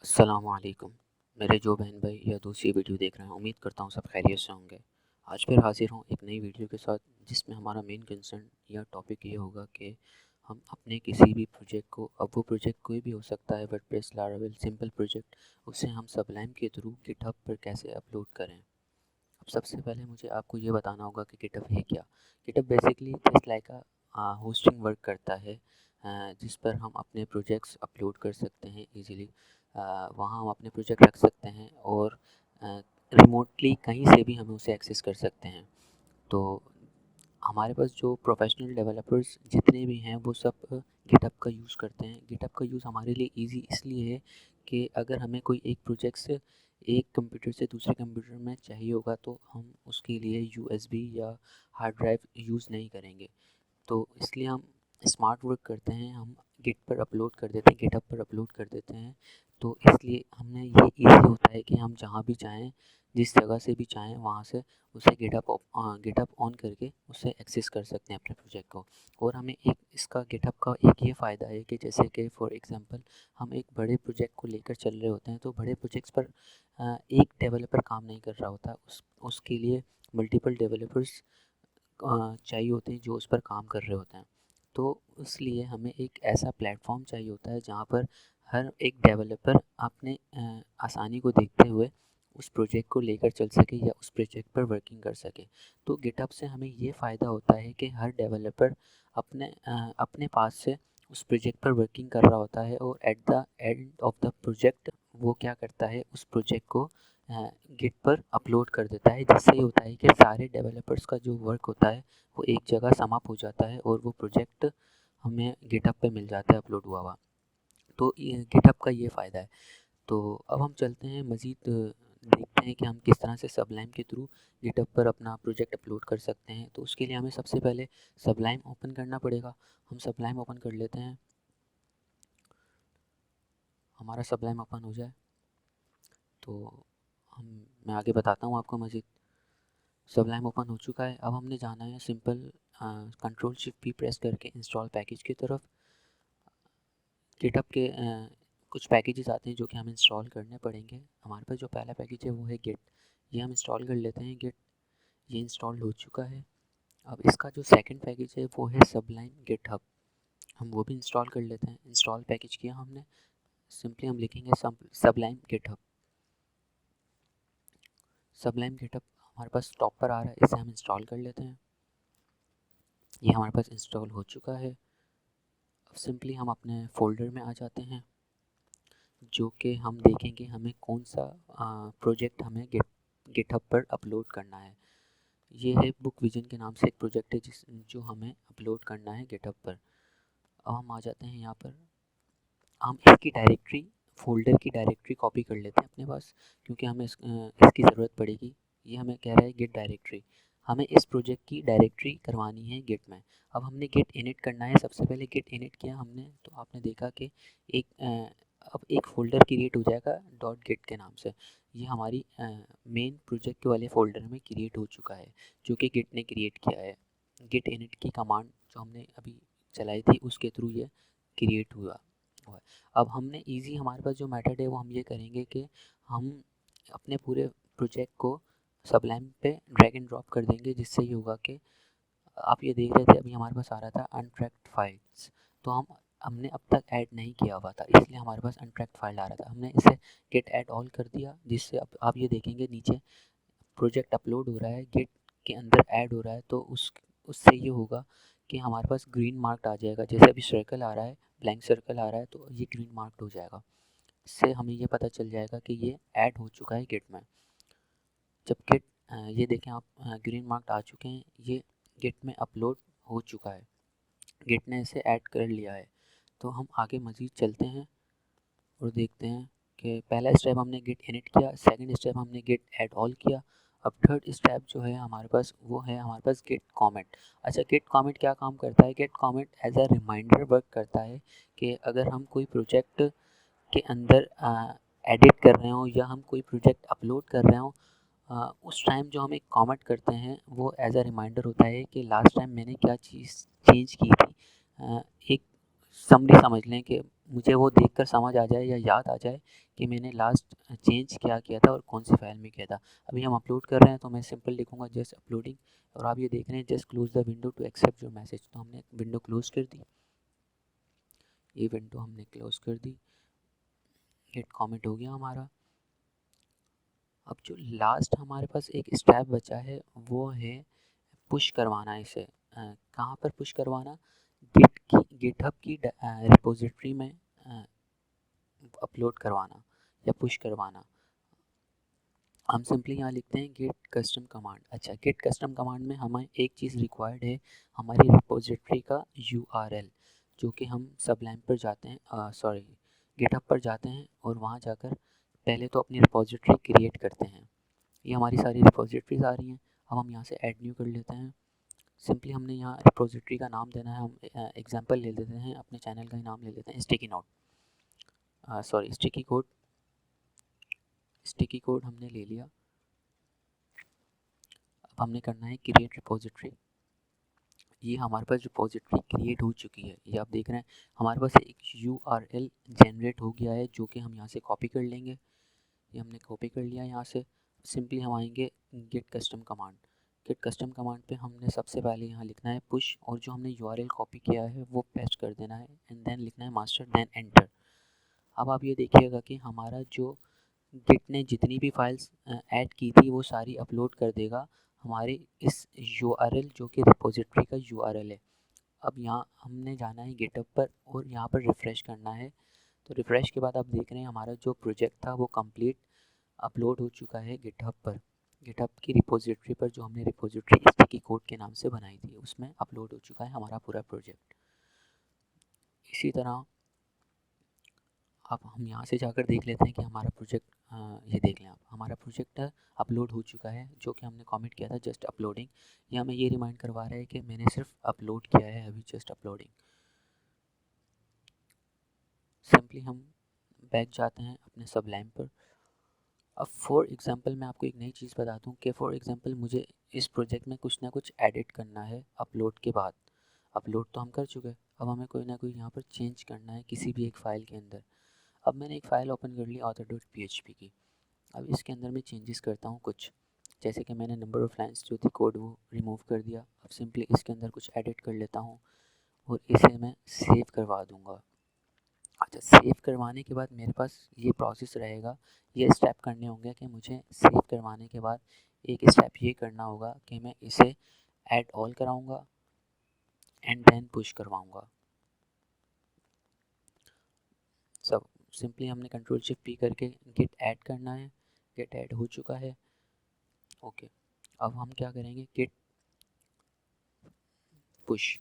अस्सलामुअलैकुम। मेरे जो बहन भाई या दूसरी वीडियो देख रहे हैं, उम्मीद करता हूँ सब खैरियत से होंगे। आज फिर हाजिर हूँ एक नई वीडियो के साथ, जिसमें हमारा मेन कंसर्न या टॉपिक ये होगा कि हम अपने किसी भी प्रोजेक्ट को, अब वो प्रोजेक्ट कोई भी हो सकता है, वर्डप्रेस, लारावेल, सिंपल प्रोजेक्ट, उसे हम सबलाइम के थ्रू गिटहब पर कैसे अपलोड करें। अब सबसे पहले मुझे आपको ये बताना होगा कि गिटहब है क्या। GitHub basically just like hosting work करता है, जिस पर हम अपने प्रोजेक्ट्स अपलोड कर सकते हैं इजीली। वहाँ हम अपने प्रोजेक्ट रख सकते हैं और रिमोटली कहीं से भी हम उसे एक्सेस कर सकते हैं। तो हमारे पास जो प्रोफेशनल डेवलपर्स जितने भी हैं वो सब गिटहब का यूज़ करते हैं। गिटहब का यूज़ हमारे लिए इजी इसलिए है कि अगर हमें कोई एक प्रोजेक्ट से एक कंप्यूटर से दूसरे कंप्यूटर में चाहिए होगा तो हम उसके लिए यूएसबी या हार्ड ड्राइव यूज़ नहीं करेंगे। तो इसलिए हम स्मार्ट वर्क करते हैं, हम गिट पर अपलोड कर देते हैं, गिटहब पर अपलोड कर देते हैं। तो इसलिए हमने ये ईज़ी होता है कि हम जहाँ भी चाहें, जिस जगह से भी चाहें, वहाँ से उसे गिटहब ऑन करके उससे एक्सेस कर सकते हैं अपने प्रोजेक्ट को। और हमें एक इसका गिटहब का एक ये फ़ायदा है कि जैसे कि फॉर एग्ज़ाम्पल हम एक बड़े प्रोजेक्ट को लेकर चल रहे होते हैं, तो बड़े प्रोजेक्ट्स पर एक डेवलपर काम नहीं कर रहा होता, उसके लिए मल्टीपल डेवलपर्स चाहिए होते हैं जो उस पर काम कर रहे होते हैं। तो इसलिए हमें एक ऐसा प्लेटफॉर्म चाहिए होता है जहाँ पर हर एक डेवलपर अपने आसानी को देखते हुए उस प्रोजेक्ट को लेकर चल सके या उस प्रोजेक्ट पर वर्किंग कर सके। तो गिटहब से हमें ये फ़ायदा होता है कि हर डेवलपर अपने पास से उस प्रोजेक्ट पर वर्किंग कर रहा होता है, और at the end of the project वो क्या करता है, उस प्रोजेक्ट को गिट पर अपलोड कर देता है। जिससे ये होता है कि सारे डेवलपर्स का जो वर्क होता है वो एक जगह समाप्त हो जाता है और वो प्रोजेक्ट हमें गिटहब पे मिल जाता है अपलोड हुआ हुआ। तो ये गिटहब का ये फ़ायदा है। तो अब हम चलते हैं मज़ीद, देखते हैं कि हम किस तरह से सबलाइम के थ्रू गिटहब पर अपना प्रोजेक्ट अपलोड कर सकते हैं। तो उसके लिए हमें सबसे पहले सबलाइम ओपन करना पड़ेगा। हम सबलाइम ओपन कर लेते हैं। हमारा सबलाइम ओपन हो जाए तो हम मैं आगे बताता हूँ आपको मज़ीद। सबलाइम ओपन हो चुका है। अब हमने जाना है simple control shift P press करके इंस्टॉल पैकेज की तरफ। गिटहब के कुछ पैकेजेस आते हैं जो कि हमें इंस्टॉल करने पड़ेंगे। हमारे पास जो पहला पैकेज है वो है गिट। ये हम इंस्टॉल कर लेते हैं गिट। ये इंस्टॉल हो चुका है। अब इसका जो सेकंड पैकेज है वो है सबलाइम गिटहब। हम वो भी इंस्टॉल कर लेते हैं। इंस्टॉल पैकेज किया हमने, सिंपली हम लिखेंगे सबलाइम गिटहब। सबलाइम गिटहब हमारे पास टॉप पर आ रहा है, इसे हम इंस्टॉल कर लेते हैं। ये हमारे पास इंस्टॉल हो चुका है। अब सिंपली हम अपने फ़ोल्डर में आ जाते हैं, जो कि हम देखेंगे हमें कौन सा प्रोजेक्ट हमें गिटहब पर अपलोड करना है। ये है बुक विजन के नाम से एक प्रोजेक्ट है जो हमें अपलोड करना है गिटहब पर। अब हम आ जाते हैं यहाँ पर। हम इसकी डायरेक्टरी, फ़ोल्डर की डायरेक्टरी कॉपी कर लेते हैं अपने पास, क्योंकि हमें इसकी ज़रूरत पड़ेगी। ये हमें कह रहा है गिट डायरेक्टरी। हमें इस प्रोजेक्ट की डायरेक्टरी करवानी है गिट में। अब हमने गिट इनिट करना है। सबसे पहले गिट इनिट किया हमने तो आपने देखा कि एक अब एक फ़ोल्डर क्रिएट हो जाएगा डॉट गिट के नाम से। ये हमारी मेन प्रोजेक्ट वाले फ़ोल्डर में क्रिएट हो चुका है, जो कि गिट ने क्रिएट किया है। गिट इनिट की कमांड जो हमने अभी चलाई थी उसके थ्रू ये क्रिएट हुआ है। अब हमने इजी हमारे पास जो मेथड है वो हम ये करेंगे कि हम अपने पूरे प्रोजेक्ट को सबलाइम पे ड्रैग एंड ड्रॉप कर देंगे, जिससे ये होगा कि आप ये देख रहे थे अभी हमारे पास आ रहा था अनट्रैक्ड फाइल्स। तो हमने अब तक ऐड नहीं किया हुआ था, इसलिए हमारे पास अनट्रैक्ड फाइल आ रहा था। हमने इसे गेट ऐड ऑल कर दिया, जिससे अब आप ये देखेंगे नीचे प्रोजेक्ट अपलोड हो रहा है, गिट के अंदर ऐड हो रहा है। तो उससे ये होगा कि हमारे पास ग्रीन मार्क आ जाएगा। जैसे अभी सर्कल आ रहा है, ब्लैंक सर्कल आ रहा है, तो ये ग्रीन मार्क हो जाएगा। इससे हमें ये पता चल जाएगा कि ये ऐड हो चुका है गिट में। जब गिट ये देखें आप, ग्रीन मार्क आ चुके हैं, ये गिट में अपलोड हो चुका है, गिट ने इसे ऐड कर लिया है। तो हम आगे मज़ीद चलते हैं और देखते हैं कि पहला स्टेप हमने गिट इनिट किया, सेकंड स्टेप हमने गिट ऐड ऑल किया। अब थर्ड स्टेप जो है हमारे पास वो है हमारे पास गिट कमेंट। अच्छा, गिट कमेंट क्या काम करता है? Git commit as a reminder work करता है कि अगर हम कोई प्रोजेक्ट के अंदर एडिट कर रहे हो या हम कोई प्रोजेक्ट अपलोड कर रहे हो, उस टाइम जो हम एक कमेंट करते हैं वो एज अ रिमाइंडर होता है कि लास्ट टाइम मैंने क्या चीज़ चेंज की थी। एक समरी समझ लें कि मुझे वो देखकर समझ आ जाए या याद आ जाए कि मैंने लास्ट चेंज क्या किया था और कौन सी फाइल में किया था। अभी हम अपलोड कर रहे हैं तो मैं सिंपल लिखूँगा जस्ट अपलोडिंग, और आप ये देख रहे हैं just close the window to accept your message. तो हमने विंडो क्लोज कर दी, ये विंडो हमने क्लोज कर दी, गेट कमेंट हो गया हमारा। अब जो लास्ट हमारे पास एक स्टेप बचा है वो है पुश करवाना इसे। कहाँ पर पुश करवाना? गिटहब की रिपोजिटरी में अपलोड करवाना या पुश करवाना। हम सिंपली यहाँ लिखते हैं गेट कस्टम कमांड। अच्छा, गेट कस्टम कमांड में हमें एक चीज़ रिक्वायर्ड है, हमारी रिपोजिटरी का यूआरएल, जो कि हम सबलाइन पर जाते हैं, सॉरी गिटहब पर जाते हैं और वहाँ जाकर पहले तो अपनी रिपोजिटरी क्रिएट करते हैं। ये हमारी सारी रिपोजिटरीज आ रही हैं। अब हम यहाँ से ऐड न्यू कर लेते हैं। सिंपली हमने यहाँ रिपोजिटरी का नाम देना है। हम एग्जांपल ले लेते हैं, अपने चैनल का ही नाम ले लेते हैं, sticky note, sorry sticky code हमने ले लिया। अब हमने करना है क्रिएट रिपोजिटरी। ये हमारे पास रिपोजिटरी क्रिएट हो चुकी है, ये आप देख रहे हैं। हमारे पास एक यूआरएल जनरेट हो गया है जो कि हम यहाँ से कॉपी कर लेंगे। ये हमने कॉपी कर लिया यहाँ से। सिंपली हम आएंगे get custom command. Get custom command पे हमने सबसे पहले यहाँ लिखना है पुश, और जो हमने यूआरएल कॉपी किया है वो पेस्ट कर देना है, एंड देन लिखना है मास्टर, देन एंटर। अब आप ये देखिएगा कि हमारा जो गिट ने जितनी भी फाइल्स ऐड की थी वो सारी अपलोड कर देगा हमारे इस यूआरएल जो कि रिपोजिटरी का यूआरएल है। अब यहाँ हमने जाना है गिटहब पर और यहाँ पर रिफ़्रेश करना है। तो रिफ़्रेश के बाद आप देख रहे हैं हमारा जो प्रोजेक्ट था वो कंप्लीट अपलोड हो चुका है गिटहब पर। गिटहब की रिपोजिटरी पर जो हमने रिपोजिटरी स्टिकी कोड के नाम से बनाई थी उसमें अपलोड हो चुका है हमारा पूरा प्रोजेक्ट। इसी तरह अब हम यहाँ से जाकर देख लेते हैं कि हमारा प्रोजेक्ट, ये देख लें आप, हमारा प्रोजेक्ट अपलोड हो चुका है जो कि हमने कमेंट किया था जस्ट अपलोडिंग। ये हमें ये रिमाइंड करवा रहा है कि मैंने सिर्फ अपलोड किया है अभी, जस्ट अपलोडिंग। सिंपली हम बैक जाते हैं अपने सबलाइन पर। अब फॉर एग्जांपल मैं आपको एक नई चीज़ बता दूं कि फॉर एग्जांपल मुझे इस प्रोजेक्ट में कुछ ना कुछ एडिट करना है अपलोड के बाद। अपलोड तो हम कर चुके हैं, अब हमें कोई ना कोई यहाँ पर चेंज करना है किसी भी एक फ़ाइल के अंदर। अब मैंने एक फ़ाइल ओपन कर ली author.php की। अब इसके अंदर मैं चेंजेस करता हूँ कुछ, जैसे कि मैंने नंबर ऑफ़ लाइन्स जो थी कोड वो रिमूव कर दिया। अब सिंपली इसके अंदर कुछ एडिट कर लेता हूँ और इसे मैं सेव करवा दूँगा। अच्छा, सेव करवाने के बाद मेरे पास ये प्रोसेस रहेगा, ये स्टेप करने होंगे कि मुझे सेव करवाने के बाद एक स्टेप ये करना होगा कि मैं इसे ऐड ऑल कराऊँगा एंड देन पुश करवाऊँगा। सब सिंपली हमने कंट्रोल शिफ्ट पी करके गेट ऐड करना है। गेट ऐड हो चुका है। ओके, अब हम क्या करेंगे, गेट पुश।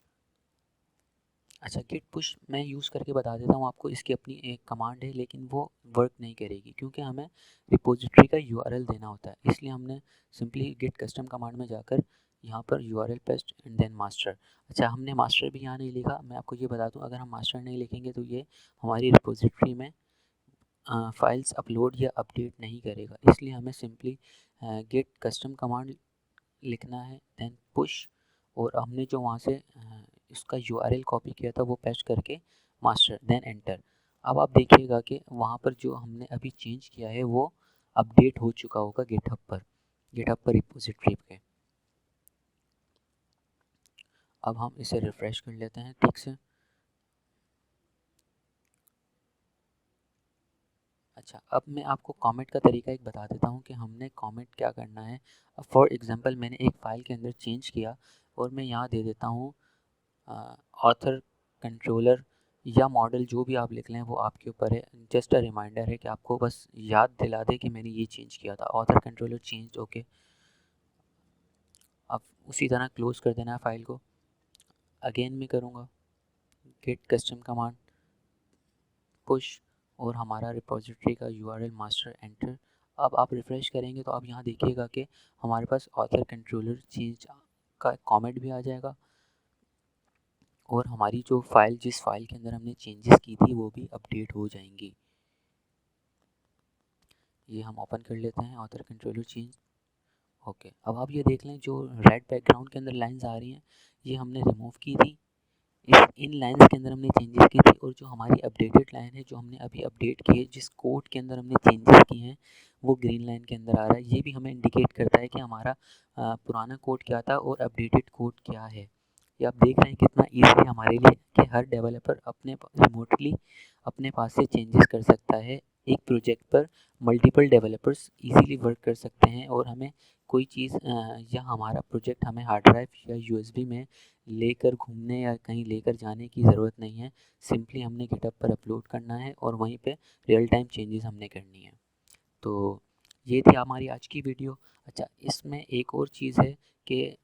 अच्छा, गेट पुश मैं यूज़ करके बता देता हूँ आपको। इसकी अपनी एक कमांड है लेकिन वो वर्क नहीं करेगी क्योंकि हमें रिपोजिटरी का यूआरएल देना होता है, इसलिए हमने सिंपली गेट कस्टम कमांड में जाकर यहाँ पर URL paste and then master. अच्छा, हमने मास्टर भी यहाँ नहीं लिखा। मैं आपको ये बता दूँ, अगर हम मास्टर नहीं लिखेंगे तो ये हमारी रिपोजिटरी में फाइल्स अपलोड या अपडेट नहीं करेगा, इसलिए हमें सिंपली गेट कस्टम कमांड लिखना है, देन पुश, और हमने जो वहाँ से इसका यूआरएल कॉपी किया था वो पेस्ट करके मास्टर, देन एंटर। अब आप देखिएगा कि वहाँ पर जो हमने अभी चेंज किया है वो अपडेट हो चुका होगा गिटहब पर रिपोजिटरी पे। अब हम इसे रिफ़्रेश कर लेते हैं ठीक से। अच्छा, अब मैं आपको कमेंट का तरीका एक बता देता हूँ कि हमने कमेंट क्या करना है। अब फॉर एग्जांपल मैंने एक फ़ाइल के अंदर चेंज किया और मैं यहाँ दे देता हूँ ऑथर कंट्रोलर या मॉडल, जो भी आप लिख लें वो आपके ऊपर है। जस्ट अ रिमाइंडर है कि आपको बस याद दिला दे कि मैंने ये चेंज किया था, ऑथर कंट्रोलर चेंज। ओके, अब उसी तरह क्लोज कर देना है फाइल को। अगेन मैं करूँगा गेट कस्टम कमांड, पुश, और हमारा रिपोजिटरी का यूआरएल मास्टर, एंटर। अब आप रिफ़्रेश करेंगे तो आप यहाँ देखिएगा कि हमारे पास ऑथर कंट्रोलर चेंज का कमेंट भी आ जाएगा और हमारी जो फाइल, जिस फाइल के अंदर हमने चेंजेस की थी वो भी अपडेट हो जाएंगी। ये हम ओपन कर लेते हैं ऑथर कंट्रोलर चेंज। ओके, अब आप ये देख लें जो रेड बैकग्राउंड के अंदर लाइंस आ रही हैं ये हमने रिमूव की थी, इस इन लाइन्स के अंदर हमने चेंजेस की थी, और जो हमारी अपडेटेड लाइन है जो हमने अभी अपडेट की है, जिस कोड के अंदर हमने चेंजेस किए हैं वो ग्रीन लाइन के अंदर आ रहा है। ये भी हमें इंडिकेट करता है कि हमारा पुराना कोड क्या था और अपडेटेड कोड क्या है। ये आप देख रहे हैं कितना ईजी है हमारे लिए कि हर डेवलपर अपने रिमोटली अपने पास से चेंजेस कर सकता है। एक प्रोजेक्ट पर मल्टीपल डेवलपर्स इजीली वर्क कर सकते हैं, और हमें कोई चीज़ या हमारा प्रोजेक्ट हमें हार्ड ड्राइव या यूएसबी में लेकर घूमने या कहीं लेकर जाने की ज़रूरत नहीं है। सिंपली हमने गिटहब पर अपलोड करना है और वहीं पे रियल टाइम चेंजेस हमने करनी है। तो ये थी हमारी आज की वीडियो। अच्छा, इसमें एक और चीज़ है कि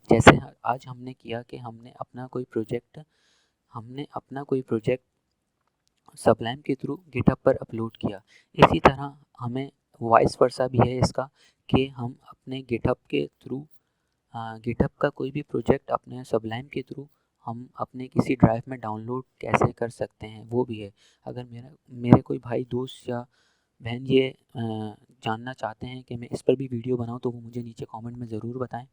जैसे आज हमने किया कि हमने अपना कोई प्रोजेक्ट सबलाइम के थ्रू गिटहब पर अपलोड किया। इसी तरह हमें वाइस वर्सा भी है इसका, कि हम अपने गिटहब के थ्रू गिटहब का कोई भी प्रोजेक्ट अपने सबलाइम के थ्रू हम अपने किसी ड्राइव में डाउनलोड कैसे कर सकते हैं वो भी है। अगर मेरे कोई भाई दोस्त या बहन ये जानना चाहते हैं कि मैं इस पर भी वीडियो बनाऊं, तो वो मुझे नीचे कमेंट में ज़रूर बताएं।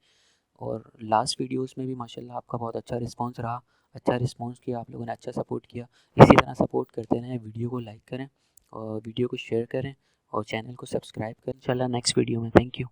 और लास्ट वीडियोस में भी माशाल्लाह आपका बहुत अच्छा रिस्पांस रहा, अच्छा रिस्पांस किया आप लोगों ने, अच्छा सपोर्ट किया। इसी तरह सपोर्ट करते रहें, वीडियो को लाइक करें और वीडियो को शेयर करें और चैनल को सब्सक्राइब करें। इंशाल्लाह नेक्स्ट वीडियो में। Thank you.